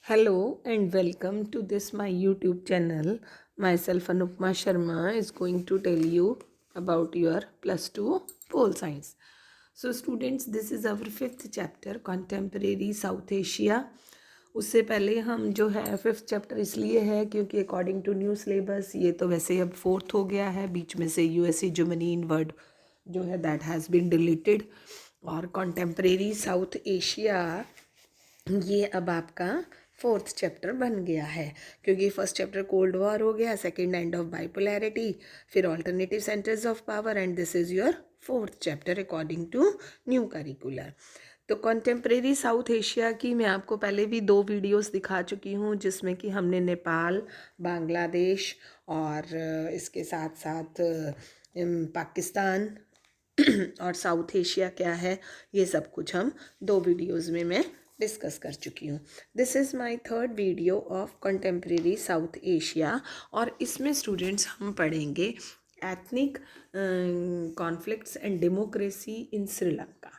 Hello and welcome to this my YouTube channel. Myself Anupma Sharma is going to tell you about your plus 2 pole science. So students, this is our fifth chapter contemporary South Asia. उससे पहले हम जो है fifth chapter इसलिए है क्योंकि according to new syllabus ये तो वैसे अब फोर्थ हो गया है, बीच में से यूएसए जुमनीन वर्ड जो है दैट हैज़ बीन डिलीटेड और कॉन्टेम्परेरी साउथ एशिया ये अब आपका फोर्थ चैप्टर बन गया है क्योंकि फर्स्ट चैप्टर कोल्ड वॉर हो गया, सेकंड एंड ऑफ बाइपोलैरिटी, फिर alternative centres of power and this is your fourth chapter according to new curricular. तो कॉन्टेम्प्रेरी साउथ एशिया की मैं आपको पहले भी 2 वीडियोस दिखा चुकी हूँ जिसमें कि हमने नेपाल, बांग्लादेश और इसके साथ साथ पाकिस्तान और साउथ एशिया क्या है ये सब कुछ हम 2 वीडियोस में मैं डिस्कस कर चुकी हूँ। This is my third video of contemporary south Asia और इसमें स्टूडेंट्स हम पढ़ेंगे ethnic conflicts and democracy in Sri Lanka.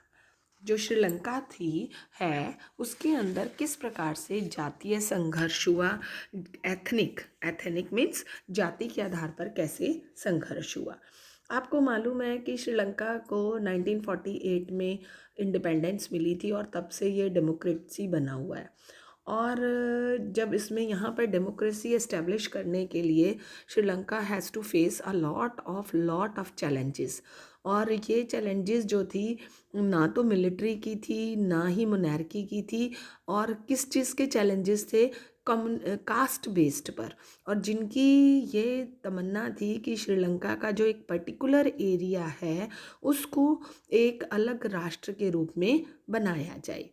जो श्रीलंका थी है उसके अंदर किस प्रकार से जातीय संघर्ष हुआ, एथनिक मीन्स जाति के आधार पर कैसे संघर्ष हुआ। आपको मालूम है कि श्रीलंका को 1948 में इंडिपेंडेंस मिली थी और तब से ये डेमोक्रेसी बना हुआ है और जब इसमें यहाँ पर डेमोक्रेसी एस्टेब्लिश करने के लिए Sri Lanka has to face a lot of challenges और ये चैलेंजेस जो थी ना तो मिलिट्री की थी ना ही मोनार्की की थी और किस चीज़ के चैलेंजेस थे, कास्ट बेस्ड पर। और जिनकी ये तमन्ना थी कि श्रीलंका का जो एक पर्टिकुलर एरिया है उसको एक अलग राष्ट्र के रूप में बनाया जाए।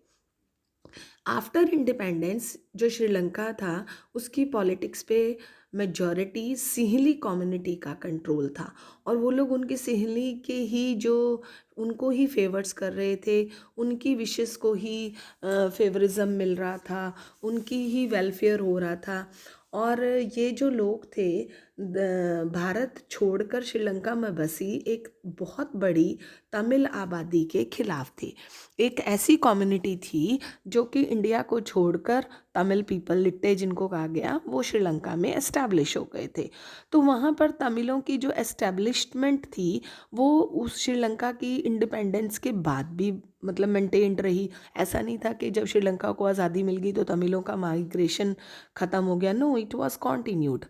आफ्टर इंडिपेंडेंस जो श्रीलंका था उसकी पॉलिटिक्स पे मेजॉरिटी सिंहली कम्युनिटी का कंट्रोल था और वो लोग उनकी सिंहली के ही जो उनको ही फेवर्स कर रहे थे, उनकी विशेस को ही फेवरिज्म मिल रहा था, उनकी ही वेलफेयर हो रहा था। और ये जो लोग थे भारत छोड़कर श्रीलंका में बसी एक बहुत बड़ी तमिल आबादी के खिलाफ थी। एक ऐसी कम्युनिटी थी जो कि इंडिया को छोड़कर तमिल पीपल, लिट्टे जिनको कहा गया, वो श्रीलंका में एस्टैब्लिश हो गए थे। तो वहाँ पर तमिलों की जो एस्टैब्लिशमेंट थी वो उस श्रीलंका की इंडिपेंडेंस के बाद भी मतलब मेंटेन्ड रही। ऐसा नहीं था कि जब श्रीलंका को आज़ादी मिल गई तो तमिलों का माइग्रेशन ख़त्म हो गया, नो, इट वाज कॉन्टिन्यूड।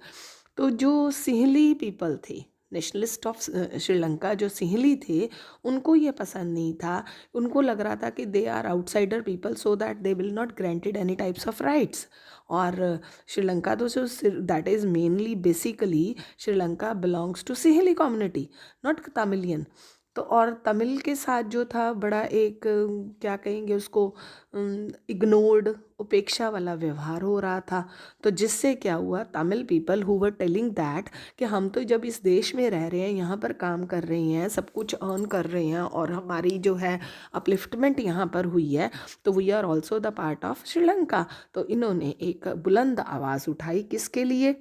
तो जो सिंहली पीपल थे, नेशनलिस्ट ऑफ श्रीलंका जो सिंहली थे, उनको ये पसंद नहीं था। उनको लग रहा था कि they are outsider people so that they will not granted any types of rights. और श्रीलंका तो that is mainly basically Sri Lanka belongs to Sinhala community, not Tamilian. तो और तमिल के साथ जो था बड़ा एक क्या कहेंगे उसको, इग्नोर्ड, उपेक्षा वाला व्यवहार हो रहा था। तो जिससे क्या हुआ, Tamil people who were telling that कि हम तो जब इस देश में रह रहे हैं, यहाँ पर काम कर रहे हैं, सब कुछ अर्न कर रहे हैं और हमारी जो है अपलिफ्टमेंट यहाँ पर हुई है, तो we are also the part of Sri Lanka. तो इन्होंने एक बुलंद आवाज़ उठाई किसके लिए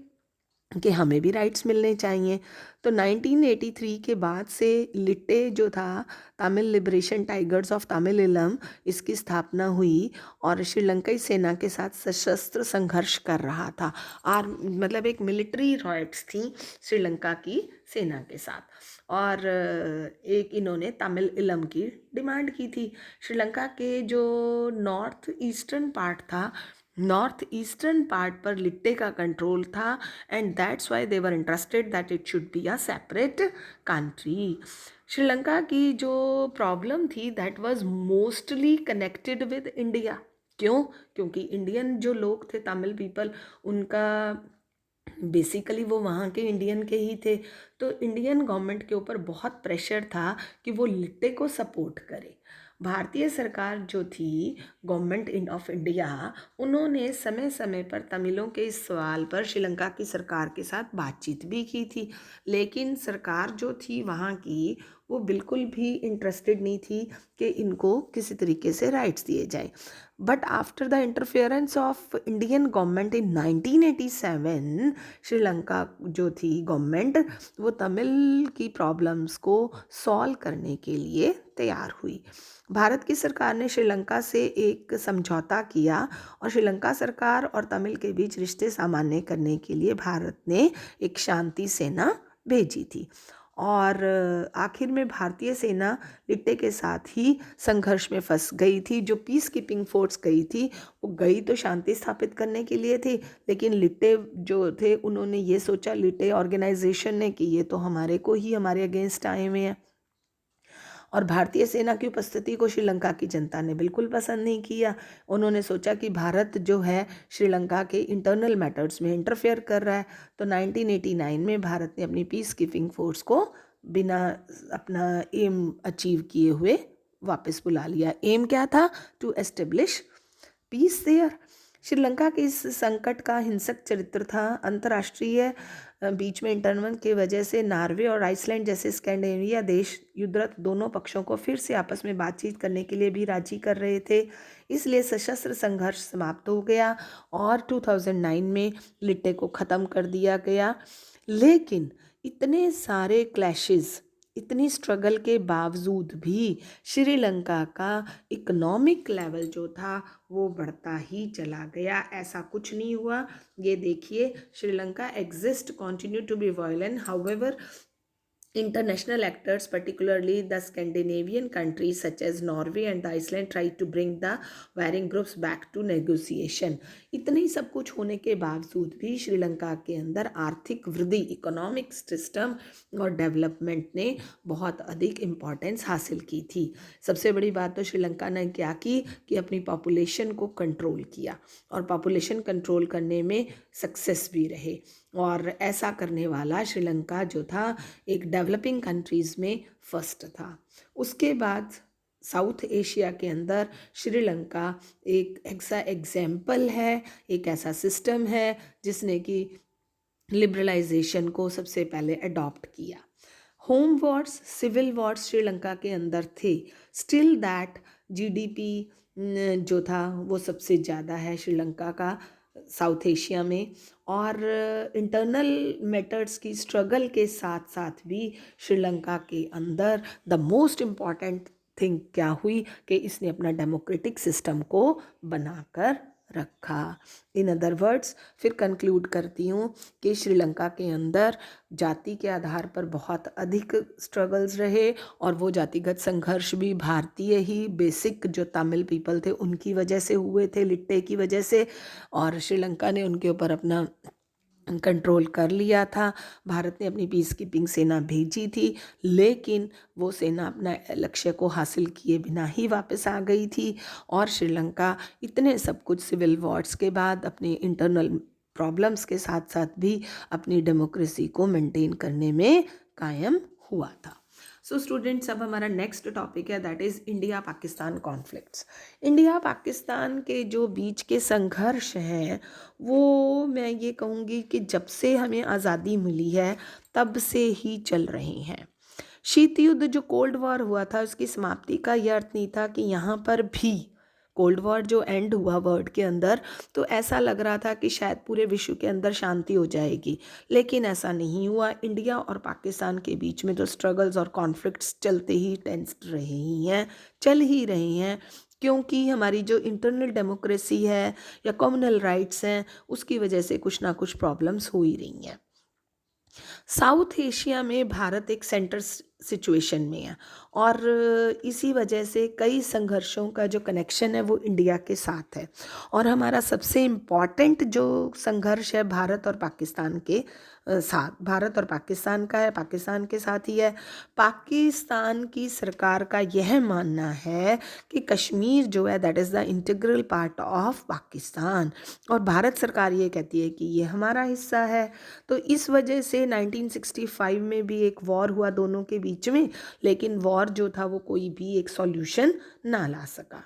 कि हमें भी राइट्स मिलने चाहिए। तो 1983 के बाद से लिट्टे जो था, तमिल लिबरेशन टाइगर्स ऑफ तमिलिलम, इसकी स्थापना हुई और श्रीलंकाई सेना के साथ सशस्त्र संघर्ष कर रहा था। और मतलब एक मिलिट्री रॉयट्स थी श्रीलंका की सेना के साथ और एक इन्होंने तमिल इलम की डिमांड की थी। श्रीलंका के जो नॉर्थ ईस्टर्न पार्ट था, नॉर्थ ईस्टर्न पार्ट पर लिट्टे का कंट्रोल था and that's why they were interested that it should be a separate country. Sri Lanka की जो प्रॉब्लम थी that was mostly connected with India. क्यों? क्योंकि इंडियन जो लोग थे, तमिल पीपल, उनका बेसिकली वो वहाँ के इंडियन के ही थे। तो इंडियन गवर्नमेंट के ऊपर बहुत प्रेशर था कि वो लिट्टे को सपोर्ट करे। भारतीय सरकार जो थी, गवर्नमेंट ऑफ इंडिया, उन्होंने समय समय पर तमिलों के इस सवाल पर श्रीलंका की सरकार के साथ बातचीत भी की थी, लेकिन सरकार जो थी वहाँ की वो बिल्कुल भी इंटरेस्टेड नहीं थी कि इनको किसी तरीके से राइट्स दिए जाए। But after the interference of Indian government in 1987, Sri Lanka जो थी गवर्नमेंट, वो तमिल की प्रॉब्लम्स को सॉल्व करने के लिए तैयार हुई। भारत की सरकार ने श्रीलंका से एक समझौता किया और श्रीलंका सरकार और तमिल के बीच रिश्ते सामान्य करने के लिए भारत ने एक शांति सेना भेजी थी। और आखिर में भारतीय सेना लिट्टे के साथ ही संघर्ष में फंस गई थी। जो पीस कीपिंग फोर्स गई थी वो गई तो शांति स्थापित करने के लिए थी, लेकिन लिट्टे जो थे उन्होंने ये सोचा, लिट्टे ऑर्गेनाइजेशन ने, कि ये तो हमारे को ही हमारे अगेंस्ट आए हुए हैं। और भारतीय सेना की उपस्थिति को श्रीलंका की जनता ने बिल्कुल पसंद नहीं किया। उन्होंने सोचा कि भारत जो है श्रीलंका के इंटरनल मैटर्स में इंटरफेयर कर रहा है। तो 1989 में भारत ने अपनी पीस कीपिंग फोर्स को बिना अपना एम अचीव किए हुए वापस बुला लिया। एम क्या था? To establish peace there. Sri Lanka के इस संकट का हिंसक चरित्र था। अंतर्राष्ट्रीय बीच में इंटरवन की वजह से नॉर्वे और आइसलैंड जैसे स्कैंडिनेविया देश युद्धरत दोनों पक्षों को फिर से आपस में बातचीत करने के लिए भी राजी कर रहे थे। इसलिए सशस्त्र संघर्ष समाप्त हो गया और 2009 में लिट्टे को ख़त्म कर दिया गया। लेकिन इतने सारे क्लैशेस, इतनी स्ट्रगल के बावजूद भी श्रीलंका का इकोनॉमिक लेवल जो था वो बढ़ता ही चला गया। ऐसा कुछ नहीं हुआ। ये देखिए, Sri Lanka exist continue to be violent, however international actors, particularly the Scandinavian countries such as Norway and Iceland, tried to bring the warring groups back to negotiation. इतने ही सब कुछ होने के बावजूद भी श्रीलंका के अंदर आर्थिक वृद्धि, इकोनॉमिक सिस्टम और डेवलपमेंट ने बहुत अधिक इम्पॉर्टेंस हासिल की थी। सबसे बड़ी बात तो श्रीलंका ने क्या की कि अपनी पॉपुलेशन को कंट्रोल किया और पॉपुलेशन कंट्रोल करने में सक्सेस भी रहे। और ऐसा करने वाला श्रीलंका जो था एक डेवलपिंग कंट्रीज़ में फर्स्ट था। उसके बाद साउथ एशिया के अंदर श्रीलंका एक ऐसा एग्जाम्पल है, एक ऐसा सिस्टम है जिसने कि लिबरलाइजेशन को सबसे पहले अडॉप्ट किया। Home wars, civil wars Sri Lanka के अंदर थे। स्टिल दैट जीडीपी जो था वो सबसे ज़्यादा है श्रीलंका का साउथ एशिया में। और इंटरनल मैटर्स की स्ट्रगल के साथ साथ भी श्रीलंका के अंदर द मोस्ट इम्पॉर्टेंट थिंग क्या हुई कि इसने अपना डेमोक्रेटिक सिस्टम को बनाकर रखा। इन अदर वर्ड्स, फिर कंक्लूड करती हूँ कि श्रीलंका के अंदर जाति के आधार पर बहुत अधिक स्ट्रगल्स रहे और वो जातिगत संघर्ष भी भारतीय ही बेसिक जो तमिल पीपल थे उनकी वजह से हुए थे, लिट्टे की वजह से। और श्रीलंका ने उनके ऊपर अपना कंट्रोल कर लिया था। भारत ने अपनी पीस कीपिंग सेना भेजी थी, लेकिन वो सेना अपना लक्ष्य को हासिल किए बिना ही वापस आ गई थी। और श्रीलंका इतने सब कुछ सिविल वॉर्स के बाद अपने इंटरनल प्रॉब्लम्स के साथ साथ भी अपनी डेमोक्रेसी को मेंटेन करने में कायम हुआ था। सो स्टूडेंट्स, अब हमारा नेक्स्ट टॉपिक है, that is India Pakistan conflicts. India Pakistan के जो बीच के संघर्ष हैं वो मैं ये कहूँगी कि जब से हमें आज़ादी मिली है तब से ही चल रहे हैं। शीत युद्ध जो कोल्ड वॉर हुआ था उसकी समाप्ति का यह अर्थ नहीं था कि यहाँ पर भी कोल्ड वॉर जो एंड हुआ वर्ल्ड के अंदर, तो ऐसा लग रहा था कि शायद पूरे विश्व के अंदर शांति हो जाएगी, लेकिन ऐसा नहीं हुआ। इंडिया और पाकिस्तान के बीच में तो स्ट्रगल्स और कॉन्फ्लिक्ट्स चलते ही टेंस्ड रहे ही हैं, चल ही रहे हैं, क्योंकि हमारी जो इंटरनल डेमोक्रेसी है या कम्युनल राइट्स हैं उसकी वजह से कुछ ना कुछ प्रॉब्लम्स हो ही रही हैं। साउथ एशिया में भारत एक सेंटर सिचुएशन में है और इसी वजह से कई संघर्षों का जो कनेक्शन है वो इंडिया के साथ है। और हमारा सबसे इम्पॉर्टेंट जो संघर्ष है भारत और पाकिस्तान के साथ, भारत और पाकिस्तान का है, पाकिस्तान के साथ ही है। पाकिस्तान की सरकार का यह मानना है कि कश्मीर जो है that is the integral part of Pakistan, और भारत सरकार ये कहती है कि ये हमारा हिस्सा है। तो इस वजह से 1965 में भी एक वॉर हुआ दोनों के बीच में, लेकिन वॉर जो था वो कोई भी एक सॉल्यूशन ना ला सका।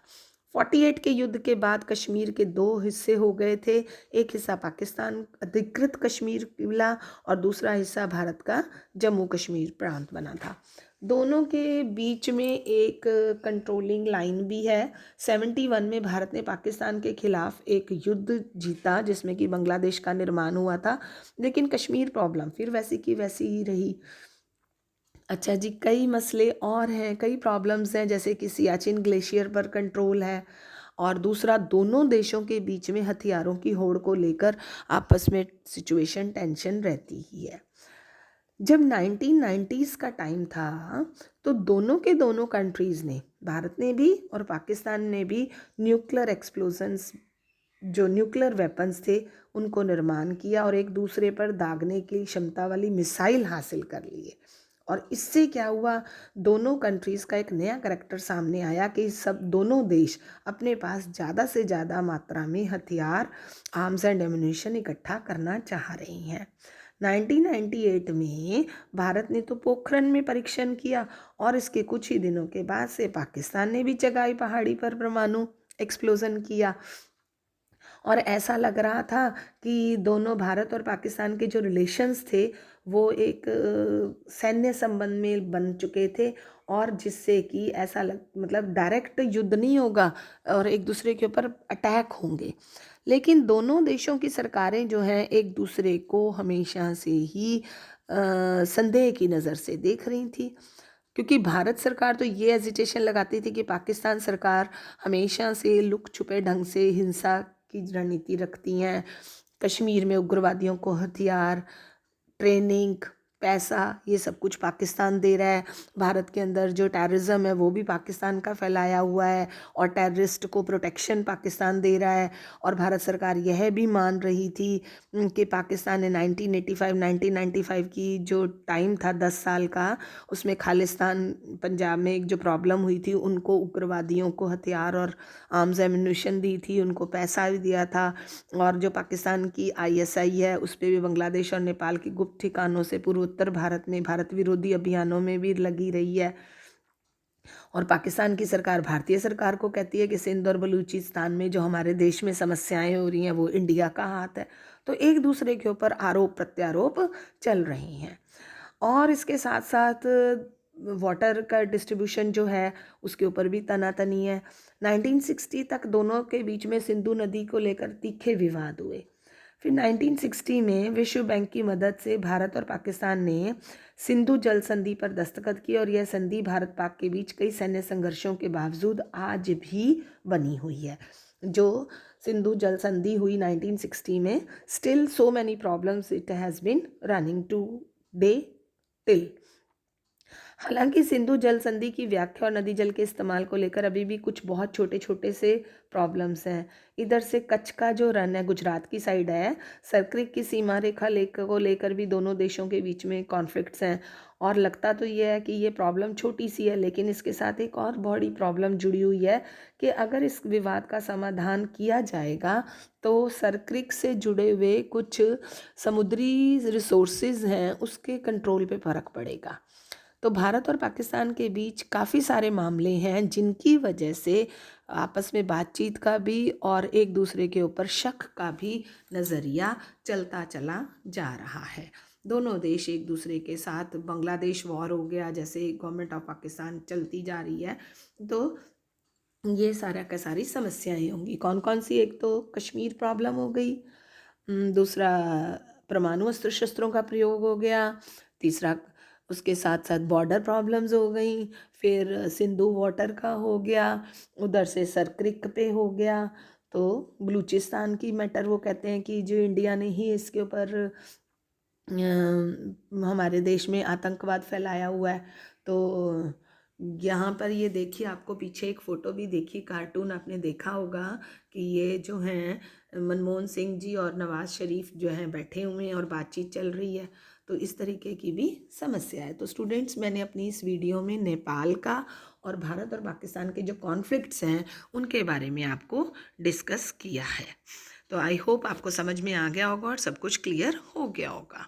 48 के युद्ध के बाद कश्मीर के दो हिस्से हो गए थे। एक हिस्सा पाकिस्तान अधिकृत कश्मीर मिला और दूसरा हिस्सा भारत का जम्मू कश्मीर प्रांत बना था। दोनों के बीच में एक कंट्रोलिंग लाइन भी है। 71 में भारत ने पाकिस्तान के खिलाफ एक युद्ध जीता जिसमें कि बांग्लादेश का निर्माण हुआ था, लेकिन कश्मीर प्रॉब्लम फिर वैसी की वैसी ही रही। अच्छा जी, कई मसले और हैं, कई प्रॉब्लम्स हैं, जैसे कि सियाचिन ग्लेशियर पर कंट्रोल है, और दूसरा दोनों देशों के बीच में हथियारों की होड़ को लेकर आपस में सिचुएशन टेंशन रहती ही है। जब 1990s का टाइम था तो दोनों के दोनों कंट्रीज़ ने, भारत ने भी और पाकिस्तान ने भी, न्यूक्लियर एक्सप्लोजन्स, जो न्यूक्लियर वेपन्स थे उनको निर्माण किया और एक दूसरे पर दागने की क्षमता वाली मिसाइल हासिल कर लिए। और इससे क्या हुआ, दोनों कंट्रीज़ का एक नया करैक्टर सामने आया कि सब दोनों देश अपने पास ज़्यादा से ज़्यादा मात्रा में हथियार, आर्म्स एंड एम्यूनिशन इकट्ठा करना चाह रही हैं। 1998 में भारत ने तो पोखरण में परीक्षण किया और इसके कुछ ही दिनों के बाद से पाकिस्तान ने भी चगाई पहाड़ी पर परमाणु एक्सप्लोजन किया। और ऐसा लग रहा था कि दोनों भारत और पाकिस्तान के जो रिलेशंस थे वो एक सैन्य संबंध में बन चुके थे, और जिससे कि ऐसा मतलब डायरेक्ट युद्ध नहीं होगा और एक दूसरे के ऊपर अटैक होंगे। लेकिन दोनों देशों की सरकारें जो हैं एक दूसरे को हमेशा से ही संदेह की नज़र से देख रही थी, क्योंकि भारत सरकार तो ये एजिटेशन लगाती थी कि पाकिस्तान सरकार हमेशा से लुक छुपे ढंग से हिंसा की रणनीति रखती हैं, कश्मीर में उग्रवादियों को हथियार, ट्रेनिंग, पैसा, ये सब कुछ पाकिस्तान दे रहा है। भारत के अंदर जो टेररिज्म है वो भी पाकिस्तान का फैलाया हुआ है और टेररिस्ट को प्रोटेक्शन पाकिस्तान दे रहा है। और भारत सरकार यह भी मान रही थी कि पाकिस्तान ने 1995 की जो टाइम था 10 साल का, उसमें खालिस्तान पंजाब में एक जो प्रॉब्लम हुई थी, उनको उग्रवादियों को हथियार और आर्म्स एम्यूनिशन दी थी, उनको पैसा भी दिया था। और जो पाकिस्तान की ISI है उस पर भी बांग्लादेश और नेपाल की गुप्त ठिकानों से पूर्वोत्तर भारत में भारत विरोधी अभियानों में भी लगी रही है। और पाकिस्तान की सरकार भारतीय सरकार को कहती है कि सिंध और बलूचिस्तान में जो हमारे देश में समस्याएं हो रही हैं वो इंडिया का हाथ है। तो एक दूसरे के ऊपर आरोप प्रत्यारोप चल रही हैं। और इसके साथ साथ वाटर का डिस्ट्रीब्यूशन जो है उसके ऊपर भी तनातनी है। 1960 तक दोनों के बीच में सिंधु नदी को लेकर तीखे विवाद हुए। फिर 1960 में विश्व बैंक की मदद से भारत और पाकिस्तान ने सिंधु जल संधि पर दस्तखत किए, और यह संधि भारत पाक के बीच कई सैन्य संघर्षों के बावजूद आज भी बनी हुई है। जो सिंधु जल संधि हुई 1960 में, still so many problems it has been running today till. हालांकि सिंधु जल संधि की व्याख्या और नदी जल के इस्तेमाल को लेकर अभी भी कुछ बहुत छोटे छोटे से प्रॉब्लम्स हैं। इधर से कच्छ का जो रन है गुजरात की साइड है, सरक्रिक की सीमा रेखा को लेकर भी दोनों देशों के बीच में कॉन्फ्लिक्ट्स हैं। और लगता तो ये है कि ये प्रॉब्लम छोटी सी है, लेकिन इसके साथ एक और बड़ी प्रॉब्लम जुड़ी हुई है कि अगर इस विवाद का समाधान किया जाएगा तो सरक्रिक से जुड़े हुए कुछ समुद्री रिसोर्सेज हैं उसके कंट्रोल पे फ़र्क पड़ेगा। तो भारत और पाकिस्तान के बीच काफ़ी सारे मामले हैं जिनकी वजह से आपस में बातचीत का भी और एक दूसरे के ऊपर शक का भी नज़रिया चलता चला जा रहा है। दोनों देश एक दूसरे के साथ, बांग्लादेश वॉर हो गया, जैसे गवर्नमेंट ऑफ पाकिस्तान चलती जा रही है, तो ये सारा का सारी समस्याएं होंगी। कौन कौन सी, एक तो कश्मीर प्रॉब्लम हो गई, दूसरा परमाणु अस्त्र शस्त्रों का प्रयोग हो गया, तीसरा उसके साथ साथ बॉर्डर प्रॉब्लम्स हो गई, फिर सिंधु वाटर का हो गया, उधर से सरक्रिक पे हो गया। तो बलूचिस्तान की मैटर वो कहते हैं कि जो इंडिया ने ही इसके ऊपर हमारे देश में आतंकवाद फैलाया हुआ है। तो यहाँ पर ये देखिए, आपको पीछे एक फ़ोटो भी देखी, कार्टून आपने देखा होगा कि ये जो हैं मनमोहन सिंह जी और नवाज़ शरीफ जो हैं बैठे हुए हैं और बातचीत चल रही है। तो इस तरीके की भी समस्या है। तो स्टूडेंट्स, मैंने अपनी इस वीडियो में नेपाल का और भारत और पाकिस्तान के जो कॉन्फ्लिक्ट्स हैं उनके बारे में आपको डिस्कस किया है। तो आई होप आपको समझ में आ गया होगा और सब कुछ क्लियर हो गया होगा।